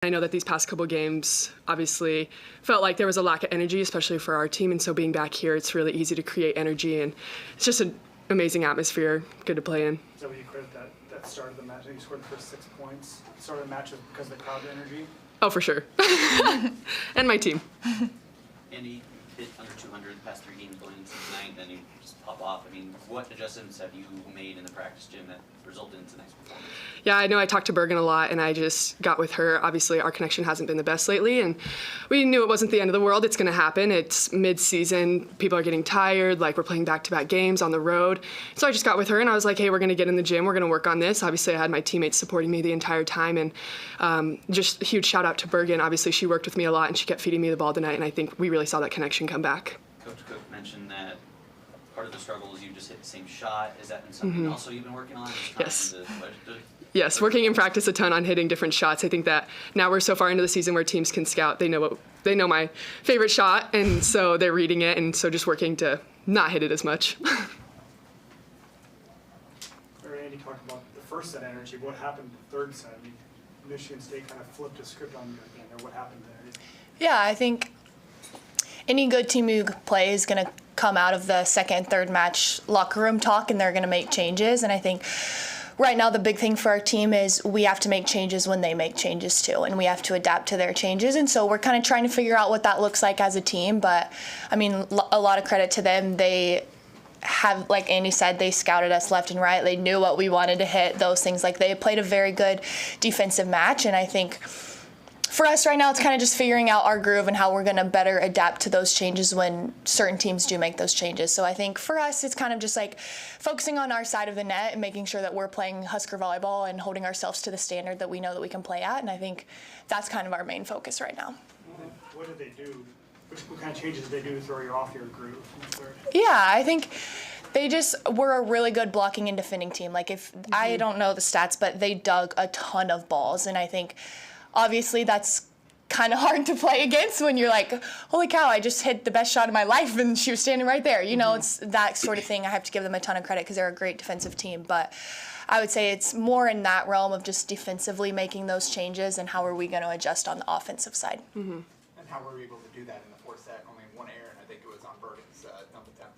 I know that these past couple games obviously felt like there was a lack of energy, especially for our team, and so being back here, it's really easy to create energy, and it's just an amazing atmosphere, good to play in. Is that what you credit that start of the match? You scored the first 6 points. Started the match because of the crowd energy? Oh, for sure. And my team. Andy hit under 200 the past 3 games going into tonight, then you just pop off. I mean, what adjustments have you made in the practice gym that resulted in tonight's performance? Yeah, I know I talked to Bergen a lot, and I just got with her. Obviously, our connection hasn't been the best lately, and we knew it wasn't the end of the world. It's going to happen. It's mid-season. People are getting tired. Like, we're playing back-to-back games on the road. So I just got with her, and I was like, hey, we're going to get in the gym. We're going to work on this. Obviously, I had my teammates supporting me the entire time, and just a huge shout-out to Bergen. Obviously, she worked with me a lot, and she kept feeding me the ball tonight, and I think we really saw that connection come back. Coach Cook mentioned that part of the struggle is you just hit the same shot. Is that something also you've been working on? Yes. Yes, working in practice a ton on hitting different shots. I think that now we're so far into the season where teams can scout. They know my favorite shot, and so they're reading it, and so just working to not hit it as much. Andy talked about the first set energy. What happened the third set? I mean, Michigan State kind of flipped the script on you again there. What happened there? Yeah, I think any good team who play is going to come out of the second and third match locker room talk, and they're going to make changes. And I think right now the big thing for our team is we have to make changes when they make changes too, and we have to adapt to their changes. And so we're kind of trying to figure out what that looks like as a team. But I mean, a lot of credit to them. They have, like Andy said, they scouted us left and right. They knew what we wanted to hit, those things. Like, they played a very good defensive match, and I think for us right now, it's kind of just figuring out our groove and how we're going to better adapt to those changes when certain teams do make those changes. So I think for us, it's kind of just like focusing on our side of the net and making sure that we're playing Husker volleyball and holding ourselves to the standard that we know that we can play at. And I think that's kind of our main focus right now. What did they do? What kind of changes did they do to throw you off your groove? Yeah, I think they just were a really good blocking and defending team. Like, if I don't know the stats, but they dug a ton of balls, and I think obviously that's kind of hard to play against when you're like, holy cow, I just hit the best shot of my life and she was standing right there. You know, it's that sort of thing. I have to give them a ton of credit because they're a great defensive team. But I would say it's more in that realm of just defensively making those changes and how are we going to adjust on the offensive side. And how were we able to do that in the fourth set? Only one error, and I think it was on Bergen's dump attempt.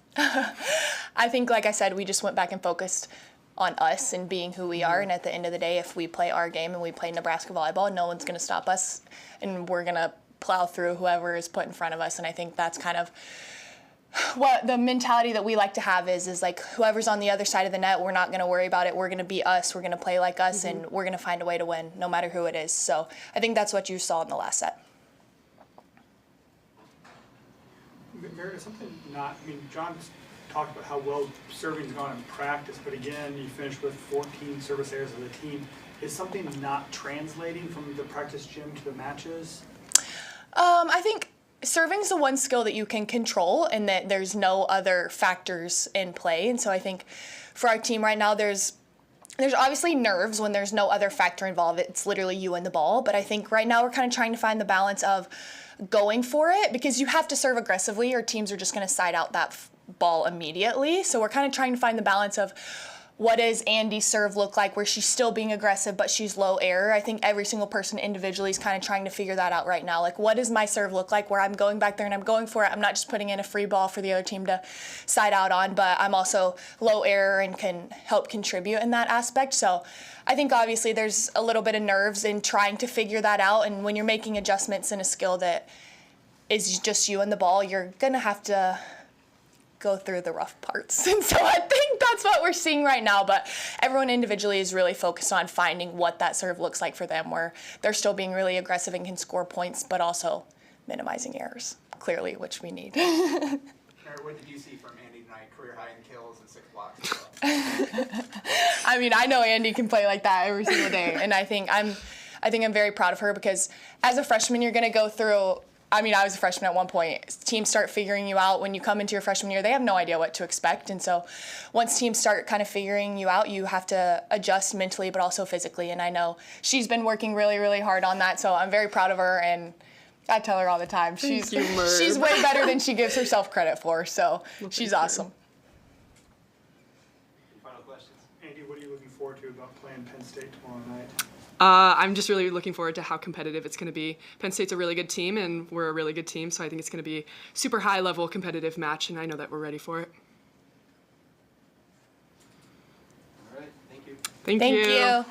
I think, like I said, we just went back and focused on us and being who we are. And at the end of the day, if we play our game and we play Nebraska volleyball, no one's going to stop us, and we're going to plow through whoever is put in front of us. And I think that's kind of what the mentality that we like to have is like, whoever's on the other side of the net, we're not going to worry about it. We're going to be us. We're going to play like us, and we're going to find a way to win no matter who it is. So I think that's what you saw in the last set. Meredith, John talked about how well serving's gone in practice, but again, you finished with 14 service errors as a team. Is something not translating from the practice gym to the matches? I think serving's the one skill that you can control, and that there's no other factors in play. And so I think for our team right now, there's obviously nerves when there's no other factor involved. It's literally you and the ball. But I think right now we're kind of trying to find the balance of going for it, because you have to serve aggressively or teams are just going to side out that ball immediately. So we're kind of trying to find the balance of what does Andy's serve look like where she's still being aggressive but she's low error. I think every single person individually is kind of trying to figure that out right now. Like, what does my serve look like where I'm going back there and I'm going for it? I'm not just putting in a free ball for the other team to side out on, but I'm also low error and can help contribute in that aspect. So I think obviously there's a little bit of nerves in trying to figure that out, and when you're making adjustments in a skill that is just you and the ball, you're going to have to go through the rough parts. And so I think that's what we're seeing right now, but everyone individually is really focused on finding what that serve looks like for them, where they're still being really aggressive and can score points, but also minimizing errors, clearly, which we need. Mary, what did you see from Andy tonight? Career high in kills and 6 blocks. I mean, I know Andy can play like that every single day, and I think I'm very proud of her, because as a freshman, you're going to go through, I was a freshman at one point. Teams start figuring you out. When you come into your freshman year, they have no idea what to expect. And so once teams start kind of figuring you out, you have to adjust mentally but also physically. And I know she's been working really, really hard on that. So I'm very proud of her. And I tell her all the time, she's way better than she gives herself credit for. So she's awesome. Final questions? Andy, what are you looking forward to about playing Penn State tomorrow night? I'm just really looking forward to how competitive it's going to be. Penn State's a really good team, and we're a really good team, so I think it's going to be super high-level competitive match, and I know that we're ready for it. All right, thank you. Thank Thank you.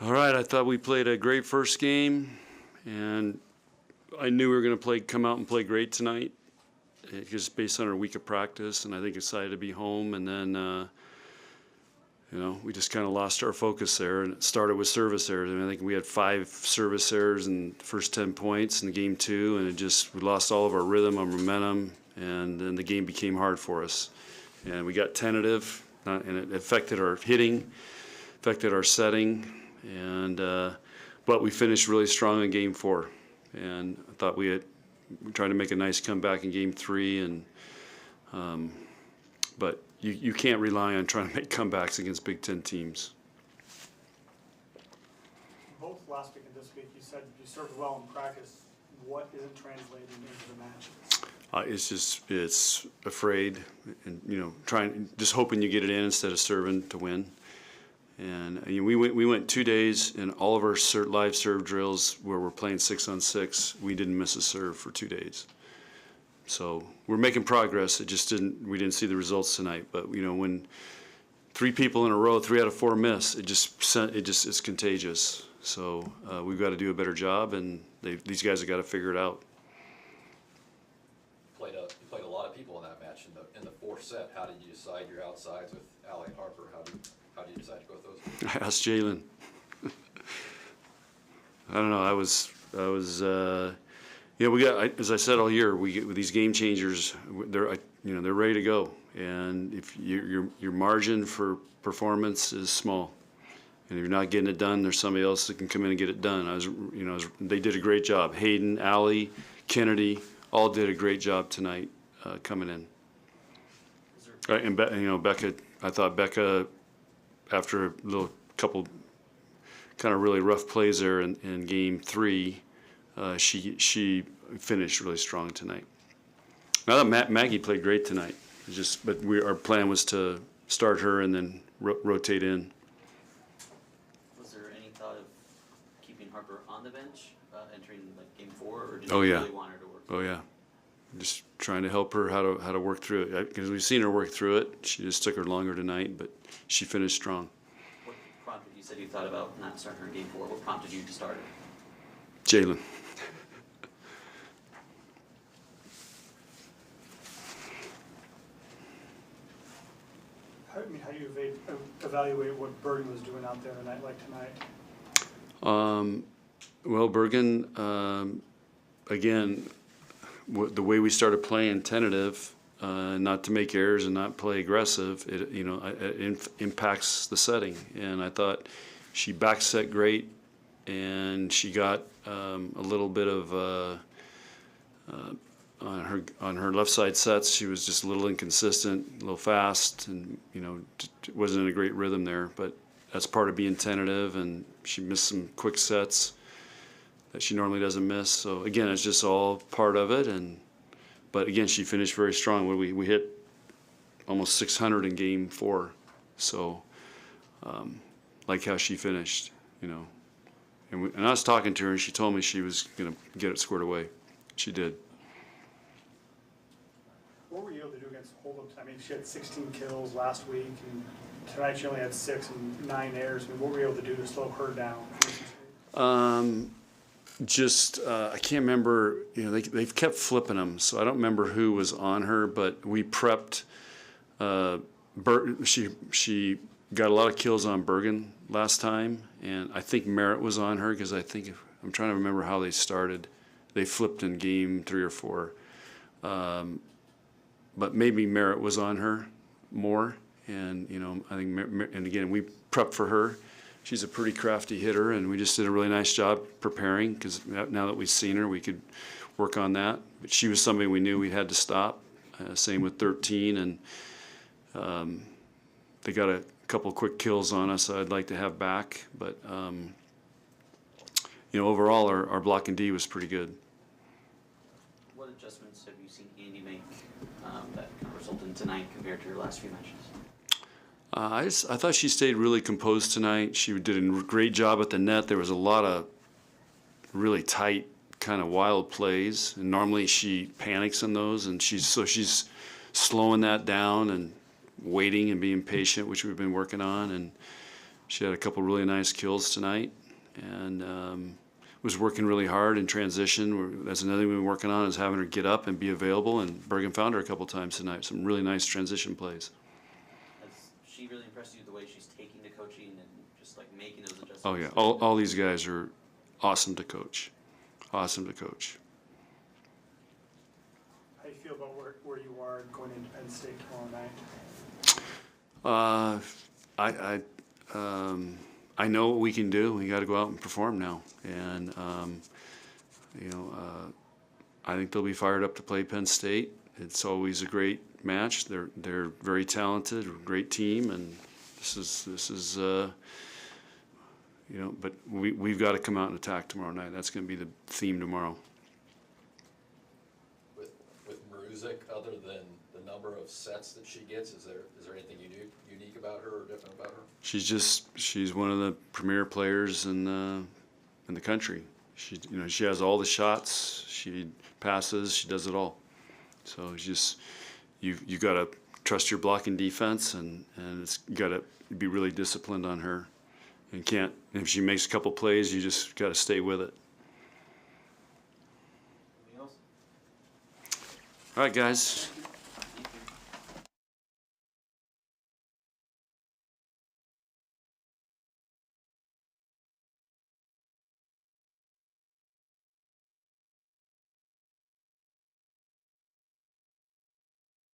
All right, I thought we played a great first game, and I knew we were going to come out and play great tonight, just based on our week of practice, and I think excited to be home. And then, we just kind of lost our focus there, and it started with service errors. I think we had 5 service errors in the first 10 points in game 2, and we lost all of our rhythm, our momentum, and then the game became hard for us. And we got tentative, and it affected our hitting, affected our setting. And but we finished really strong in game 4, and I thought we tried to make a nice comeback in game 3, and but you can't rely on trying to make comebacks against Big Ten teams. Both last week and this week, you said you served well in practice. What isn't translating into the matches? It's afraid, and just hoping you get it in instead of serving to win. And we went 2 days, and all of our live serve drills where we're playing 6-on-6, we didn't miss a serve for 2 days. So we're making progress. We didn't see the results tonight. But when 3 people in a row, 3 out of 4 miss, it's contagious. So we've got to do a better job, and these guys have got to figure it out. You played a lot of people in that match in the 4th set. How did you decide your outsides with Allie and Harper? How did you decide to go with those? I asked Jalen. I don't know. I was. We got. As I said all year, we get with these game changers. They're ready to go. And if your margin for performance is small, and if you're not getting it done, there's somebody else that can come in and get it done. They did a great job. Hayden, Allie, Kennedy, all did a great job tonight coming in. And Becca. I thought Becca, after a couple kind of really rough plays there in game 3, she finished really strong tonight. I thought Maggie played great tonight. But our plan was to start her and then rotate in. Was there any thought of keeping Harper on the bench entering game 4, or did Oh, you yeah. really want her to work? Oh yeah, just trying to help her how to work through it, because we've seen her work through it. She just took her longer tonight, but she finished strong. What prompted you? Said you thought about not starting her in game 4. What prompted you to start her? Jalen. How do you evaluate what Bergen was doing out there a night like tonight? Well, Bergen, again, the way we started playing tentative, not to make errors and not play aggressive, it impacts the setting. And I thought she back set great, and she got a little bit of on her left side sets. She was just a little inconsistent, a little fast, and wasn't in a great rhythm there. But that's part of being tentative, and she missed some quick sets that she normally doesn't miss. So again, it's just all part of it. But again, she finished very strong. We hit almost 600 in game 4. So like how she finished, And I was talking to her, and she told me she was going to get it squared away. She did. What were you able to do against Holdup? I mean, she had 16 kills last week, and tonight she only had 6 and 9 errors. I mean, what were you able to do to slow her down? I can't remember. They've kept flipping them, so I don't remember who was on her. But we prepped. She got a lot of kills on Bergen last time, and I think Merritt was on her, because I'm trying to remember how they started. They flipped in game 3 or 4. But maybe Merritt was on her more, and I think, and again, we prepped for her. She's a pretty crafty hitter, and we just did a really nice job preparing, because now that we've seen her, we could work on that. But she was somebody we knew we had to stop. Same with 13, and they got a couple quick kills on us I'd like to have back. But overall, our block and D was pretty good. What adjustments have you seen Andy make that kind of resulted in tonight compared to your last few matches? I thought she stayed really composed tonight. She did a great job at the net. There was a lot of really tight, kind of wild plays, and normally she panics in those, and she's slowing that down and waiting and being patient, which we've been working on. And she had a couple really nice kills tonight, and was working really hard in transition. That's another thing we've been working on, is having her get up and be available, and Bergen found her a couple times tonight. Some really nice transition plays. Has she really impressed you the way she's taking to coaching and just like making those adjustments? Oh yeah, all these guys are awesome to coach. Awesome to coach. How do you feel about where you are going into Penn State tomorrow night? I know what we can do. We got to go out and perform now, and I think they'll be fired up to play Penn State. It's always a great match. They're very talented, great team, and this is but we've got to come out and attack tomorrow night. That's going to be the theme tomorrow. With Maruzic, other than the number of sets that she gets, is there anything unique about her or different about her? She's one of the premier players in the country. She has all the shots. She passes. She does it all. So it's just you got to trust your blocking defense, and it's got to be really disciplined on her. And if she makes a couple plays, you just got to stay with it. Anything else? All right, guys.